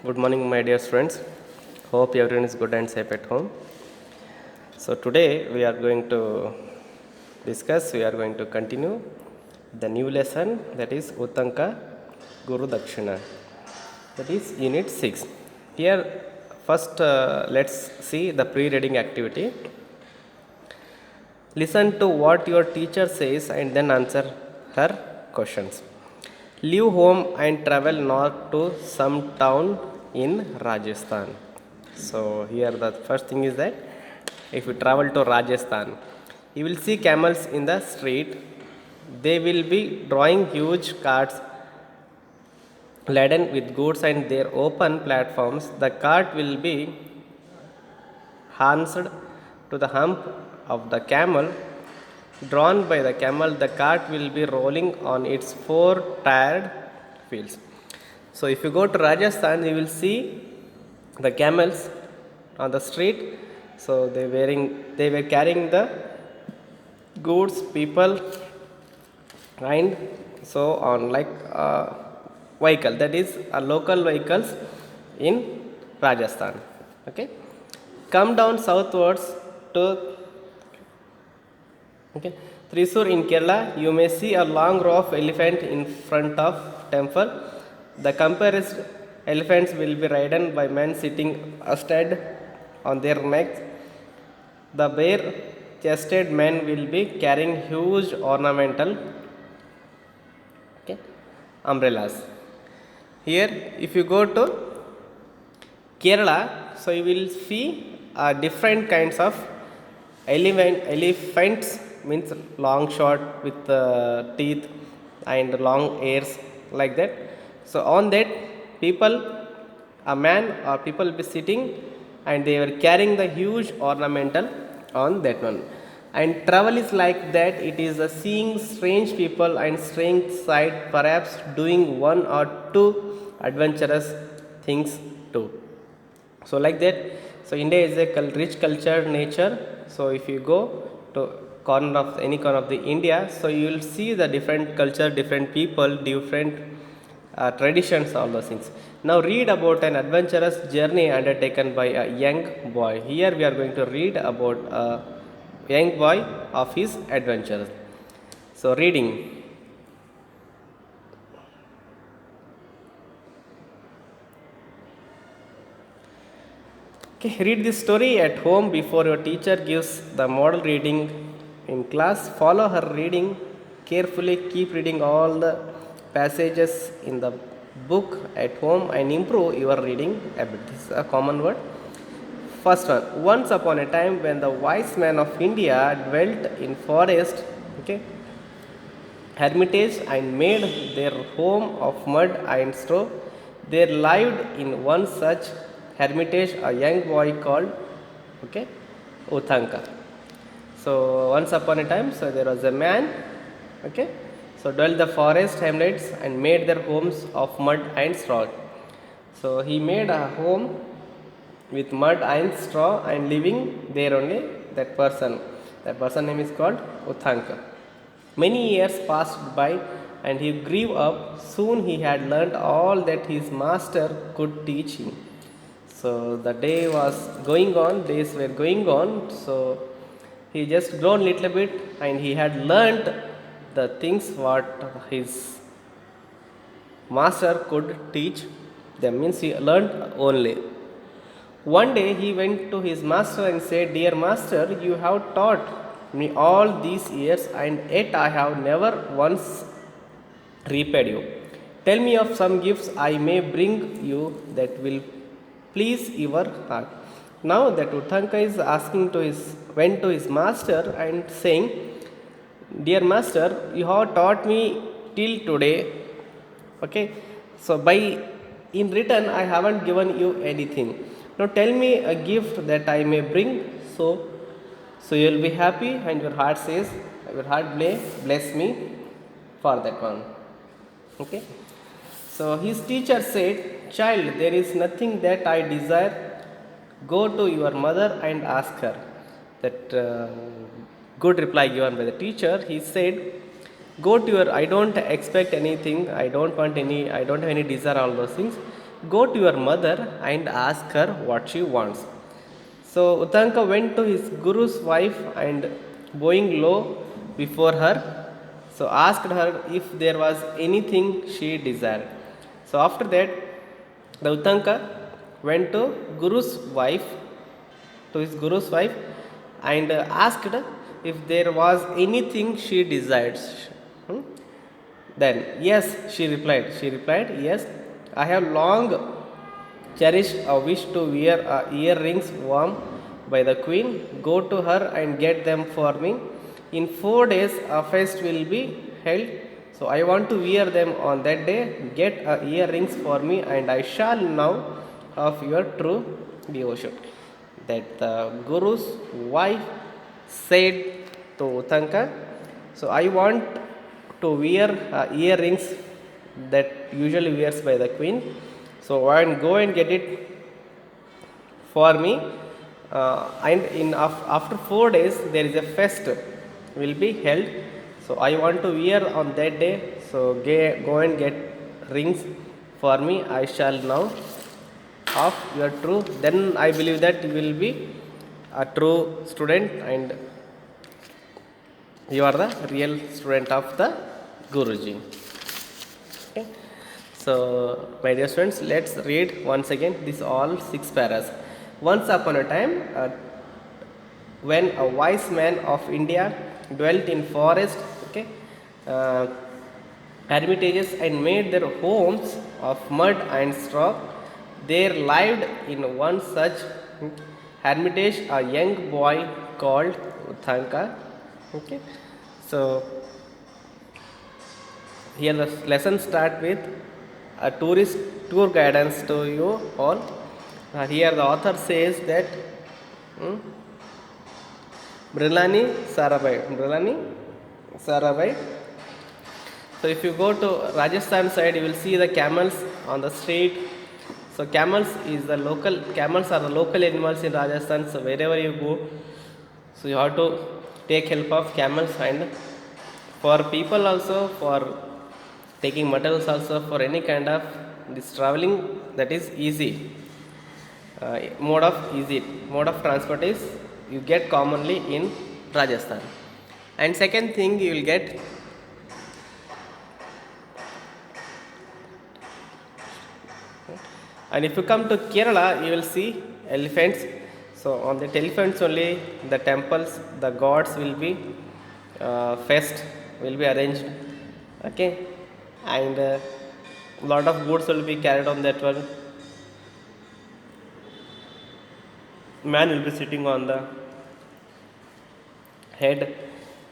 Good morning, my dear friends. Hope everyone is good and safe at home. So, today we are going to continue the new lesson, that is Uttanka Guru Dakshina, that is Unit 6. Here, first, let's see the pre reading activity. Listen to what your teacher says and then answer her questions. Leave home and travel north to some town in Rajasthan. So, here the first thing is that if you travel to Rajasthan, you will see camels in the street. They will be drawing huge carts laden with goods and their open platforms. The cart will be harnessed to the hump of the camel. Drawn by the camel, the cart will be rolling on its four tired wheels. So, if you go to Rajasthan, you will see the camels on the street. So, they were carrying the goods, people, and so on, like vehicle, that is local vehicles in Rajasthan. Okay, come down southwards to Thrissur in Kerala. You may see a long row of elephant in front of temple. The compressed elephants will be ridden by men sitting astride on their necks. The bare-chested men will be carrying huge ornamental umbrellas. Here, if you go to Kerala, so you will see different kinds of elephants, means long short with teeth and long ears, like that. So on that, a man or people will be sitting and they were carrying the huge ornamental on that one. And travel is like that, it is a seeing strange people and strange sight, perhaps doing one or two adventurous things too. So like that, so India is a rich culture nature. So if you go to any corner of the India, so you will see the different culture, different people, different traditions, all those things. Now read about an adventurous journey undertaken by a young boy. Here we are going to read about a young boy of his adventures. So reading. Okay, read this story at home before your teacher gives the model reading in class. Follow her reading carefully. Keep reading all the passages in the book at home and improve your reading habit. This is a common word. First one. Once upon a time, when the wise men of India dwelt in forest, hermitage, and made their home of mud and straw, there lived in one such hermitage a young boy called Uttanka. So once upon a time, so there was a man, so dwelt the forest hamlets and made their homes of mud and straw. So he made a home with mud and straw and living there only that person. That person name is called Uttanka. Many years passed by and he grew up. Soon he had learnt all that his master could teach him. So the day was going on, days were going on. So he just grown little bit and he had learnt the things what his master could teach them. Means he learnt only. One day he went to his master and said, "Dear master, you have taught me all these years and yet I have never once repaid you. Tell me of some gifts I may bring you that will please your heart." Now that Uttanka is went to his master and saying, "Dear master, you have taught me till today. So by in return I haven't given you anything. Now tell me a gift that I may bring, so you will be happy and your heart bless me for that one." So his teacher said, "Child, there is nothing that I desire. Go to your mother and ask her." That good reply given by the teacher. He said, "Go to your, I don't expect anything, I don't have any desire, all those things. go to your mother and ask her what she wants. So Utanka went to his guru's wife and bowing low before her, so asked her if there was anything she desired. So after that, the Utanka went to Guru's wife, to his Guru's wife, and asked if there was anything she desired. Hmm? Then, yes, she replied. She replied, yes, I have long cherished a wish to wear earrings worn by the queen. Go to her and get them for me. In 4 days, a feast will be held. So I want to wear them on that day. Get earrings for me, and I shall know of your true devotion. That the Guru's wife said to Utanka, so I want to wear earrings that usually wears by the queen. So go and get it for me. And after 4 days there is a fest will be held. So I want to wear on that day. So go and get rings for me. I shall know of your true. Then I believe that you will be a true student and you are the real student of the Guruji. Okay. So, my dear students, let's read once again this all 6 paras. Once upon a time, when a wise man of India dwelt in forest, okay, hermitages and made their homes of mud and straw, there lived in one such hermitage a young boy called Uttanka. Okay, so here the lesson start with a tourist tour guidance to you all. Here the author says that Brilani Sarabai. So if you go to Rajasthan side, you will see the camels on the street. So camels are the local animals in Rajasthan. So wherever you go, so you have to take help of camels, and for people also, for taking materials also, for any kind of this traveling, that is easy. Mode of transport is you get commonly in Rajasthan. And second thing you will get and if you come to Kerala, you will see elephants. So on the elephants only the temples, the gods will be fest will be arranged. Okay, and lot of goods will be carried on that one. Man will be sitting on the head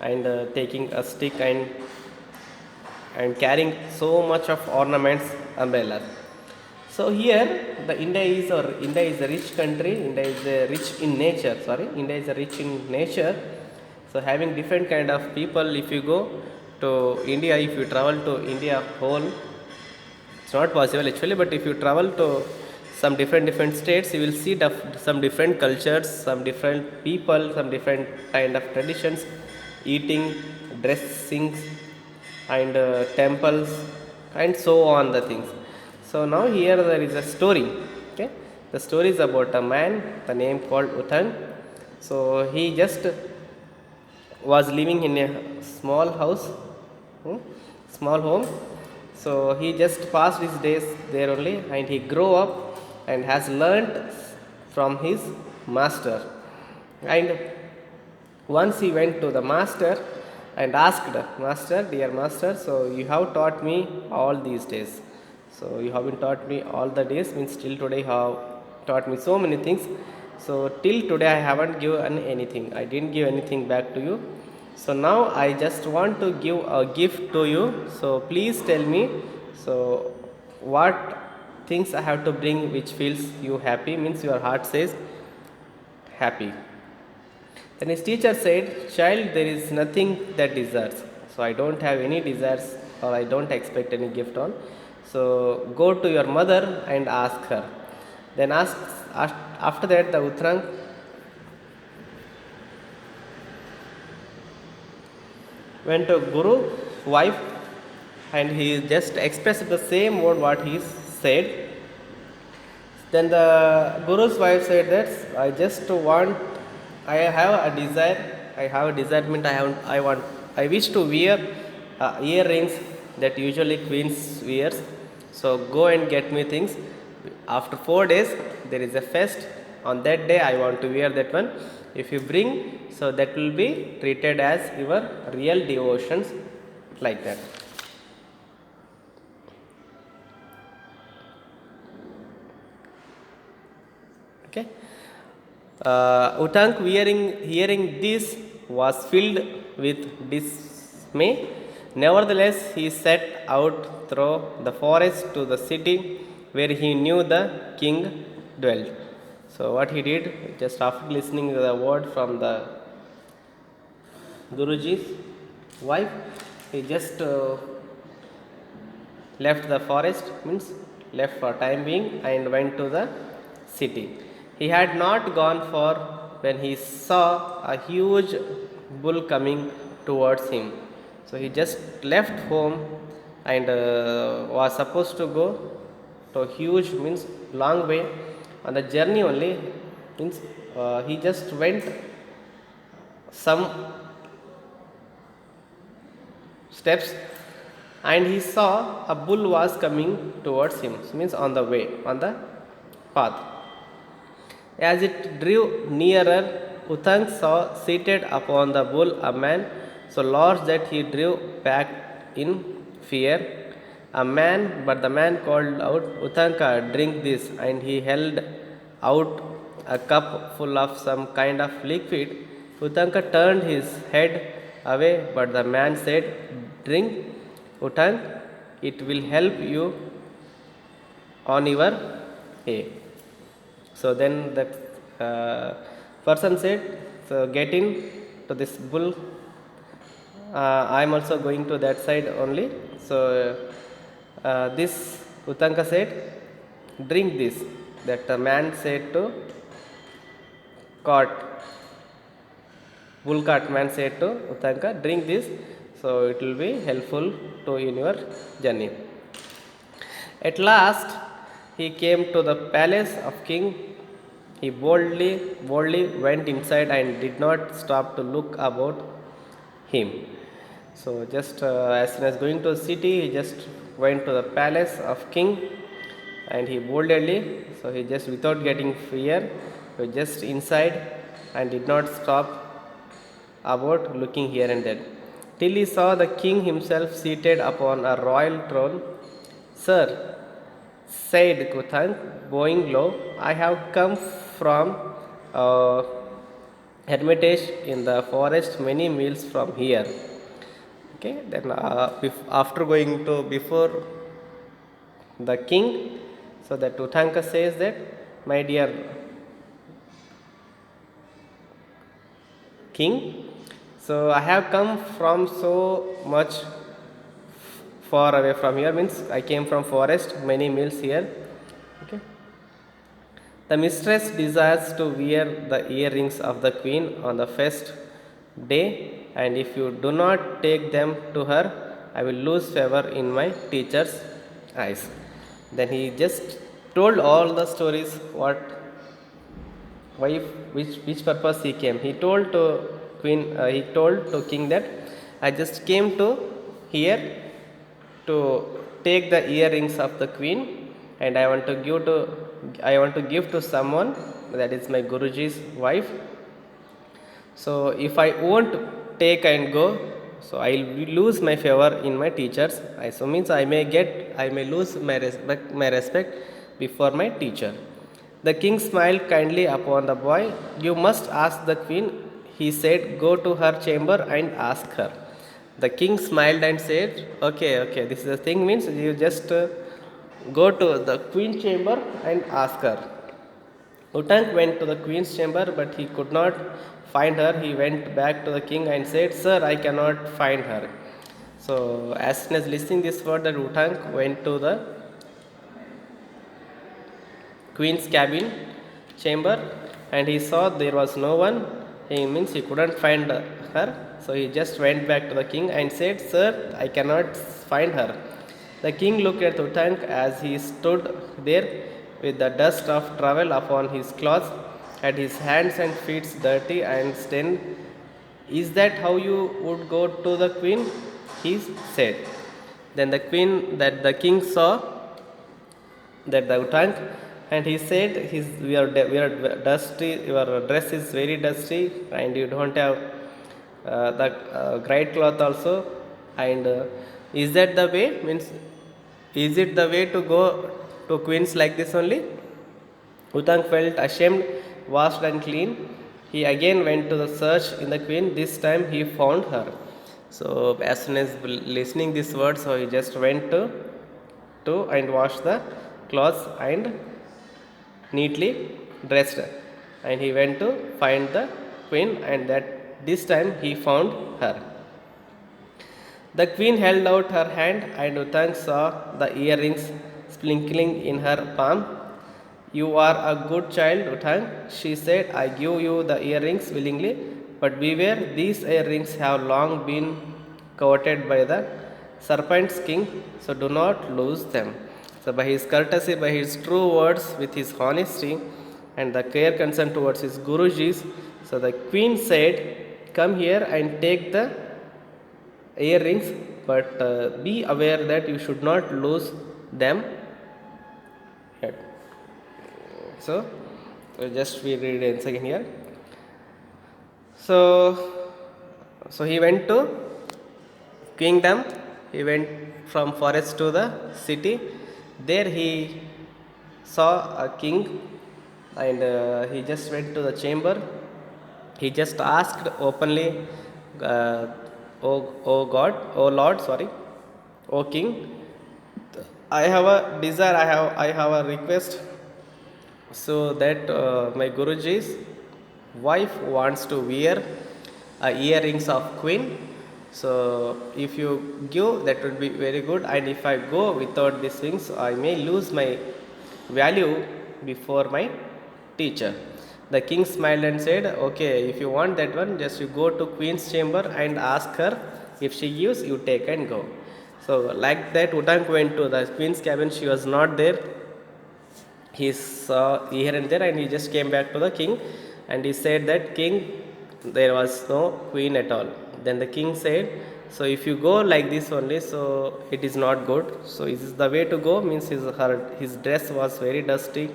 and taking a stick and carrying so much of ornaments, umbrellas. So here the India is a rich country. India is rich in nature. So having different kind of people. If you go to India, if you travel to India whole, it's not possible actually. But if you travel to some different states, you will see some different cultures, some different people, some different kind of traditions, eating, dressings, and temples, and so on the things. So now here there is a story. Okay, the story is about a man, the name called Uthan. So he just was living in a small house, small home. So he just passed his days there only, and he grew up and has learnt from his master. And once he went to the master and asked, Master, dear master, so you have taught me all these days. So you have been taught me all the days, means till today you have taught me so many things. So till today I haven't given anything. I didn't give anything back to you. So now I just want to give a gift to you. So please tell me, so what things I have to bring which feels you happy, means your heart says happy. Then his teacher said, child, there is nothing that desires. So I don't have any desires, or I don't expect any gift on. So go to your mother and ask her. Then after that the Uttarang went to Guru's wife, and he just expressed the same word what he said. Then the Guru's wife said that I just want, I have a desire, I have a desire means I wish to wear earrings that usually queens wears. So go and get me things. After 4 days there is a fest. On that day I want to wear that one. If you bring, so that will be treated as your real devotions, like that. Okay. Utank hearing this was filled with dismay. Nevertheless, he set out through the forest to the city where he knew the king dwelt. So, what he did, just after listening to the word from the Guruji's wife, he just left the forest, means left for time being, and went to the city. He had not gone far when he saw a huge bull coming towards him. So he just left home and was supposed to go to a huge, means long way. On the journey only, means he just went some steps and he saw a bull was coming towards him. So means on the way, on the path. As it drew nearer, Uthang saw seated upon the bull a man so large that he drew back in fear. A man, but the man called out, Uthanka, drink this, and he held out a cup full of some kind of liquid. Uthanka turned his head away, but the man said, drink, Uthank, it will help you on your way. So then the person said, so get in to this bull. I am also going to that side only. So this Utanka said, drink this. That the man said to cart, bull cart man said to Utanka, drink this. So it will be helpful to in your journey. At last he came to the palace of king. He boldly went inside and did not stop to look about him. So just as soon as going to the city, he just went to the palace of king and he boldly, so he just without getting fear, he was just inside and did not stop about looking here and there, till he saw the king himself seated upon a royal throne. Sir, said Kuthang, bowing low, I have come from hermitage in the forest many miles from here. Okay, then after going to before the king, so that Uthanka says that, my dear king, so I have come from so much far away from here, means I came from forest many miles here. Okay. The mistress desires to wear the earrings of the queen on the first day, and if you do not take them to her, I will lose favor in my teacher's eyes. Then he just told all the stories, what, why, which purpose he came. He told to queen, he told to king that I just came to here to take the earrings of the queen, and I want to give to someone, that is my Guruji's wife. So if I won't take and go, so I will lose my favor in my teachers. So means I may lose my respect before my teacher. The king smiled kindly upon the boy. You must ask the queen, he said. Go to her chamber and ask her. The king smiled and said, okay, this is the thing, means you just go to the queen's chamber and ask her. Utank went to the queen's chamber, but he could not find her. He went back to the king and said, sir, I cannot find her. So as soon as listening this word, that Utank went to the queen's cabin chamber and he saw there was no one. He means he couldn't find her. So he just went back to the king and said, sir, I cannot find her. The king looked at Utank as he stood there with the dust of travel upon his clothes, and his hands and feet dirty and stained. Is that how you would go to the queen? He said. Then the queen that the king saw that the Utang, and he said, we are dusty, your dress is very dusty, and you don't have the great cloth also. And is that the way? Means, is it the way to go to queens like this only? Utang felt ashamed, washed and clean. He again went to the search in the queen. This time he found her. So as soon as listening these words, so he just went to and washed the clothes and neatly dressed, and he went to find the queen, and that this time he found her. The queen held out her hand, and Utang saw the earrings sparkling in her palm. You are a good child, Utang, she said. I give you the earrings willingly, but beware, these earrings have long been coveted by the serpent's king, so do not lose them. So, by his courtesy, by his true words, with his honesty, and the care concern towards his Gurujis, so the queen said, come here and take the earrings, but be aware that you should not lose them yet. So just we read once again here. So he went to kingdom, he went from forest to the city. There he saw a king, and he just went to the chamber. He just asked openly, uh, oh God, oh Lord, sorry, oh King, I have a desire, I have a request, so that my Guruji's wife wants to wear earrings of queen. So if you give, that would be very good, and if I go without these things, I may lose my value before my teacher. The king smiled and said, okay, if you want that one, just you go to queen's chamber and ask her. If she gives, you take and go. So like that, Utang went to the queen's cabin. She was not there. He saw here and there, and he just came back to the king, and he said that, king, there was no queen at all. Then the king said, so if you go like this only, so it is not good. So is this the way to go? Means his dress was very dusty,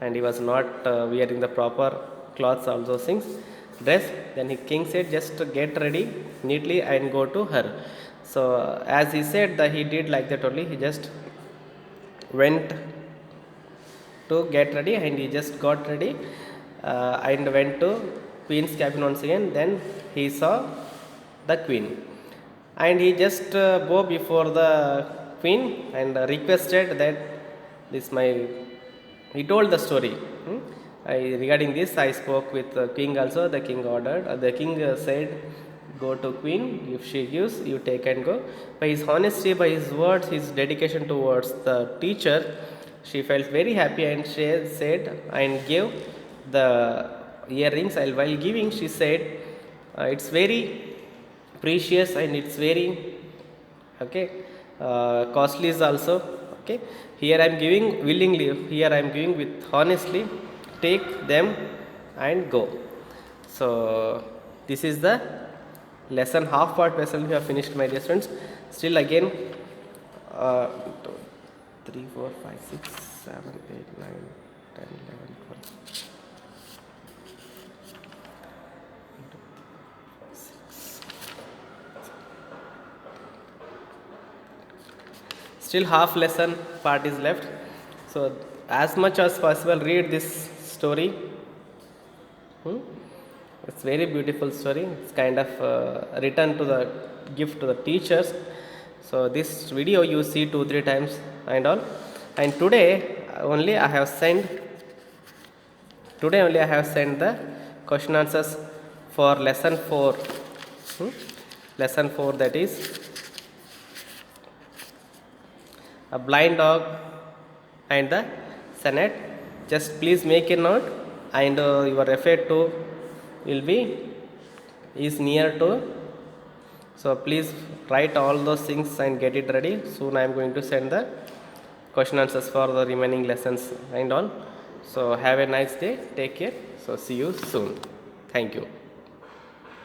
and he was not wearing the proper clothes, all those things, dress. Then the king said, just get ready neatly and go to her. So as he said that, he did like that only. He just went to get ready, and he just got ready and went to queen's cabin once again. Then he saw the queen, and he just go before the queen and requested that this my, he told the story. Regarding this, I spoke with the king also. The king ordered, the king said, go to queen, if she gives, you take and go. By his honesty, by his words, his dedication towards the teacher, she felt very happy, and she said and gave the earrings. While giving, she said, it's very precious, and it's very costly is also. Here I am giving willingly, here I am giving with honestly, take them and go. So this is the lesson, half part lesson we have finished, my dear students. Still again 3, 4, 5, 6, 7, 8, 9, 10, 11, 12. Still half lesson part is left. So as much as possible, read this story. It's very beautiful story. It's kind of written to the gift to the teachers. So this video you see 2-3 times and all. And today only I have sent the question answers for lesson 4. Lesson 4, that is a blind dog and the sonnet. Just please make a note, and your effort to will be is near to. So please write all those things and get it ready. Soon I am going to send the question answers for the remaining lessons and all. So have a nice day, take care. So see you soon. Thank you.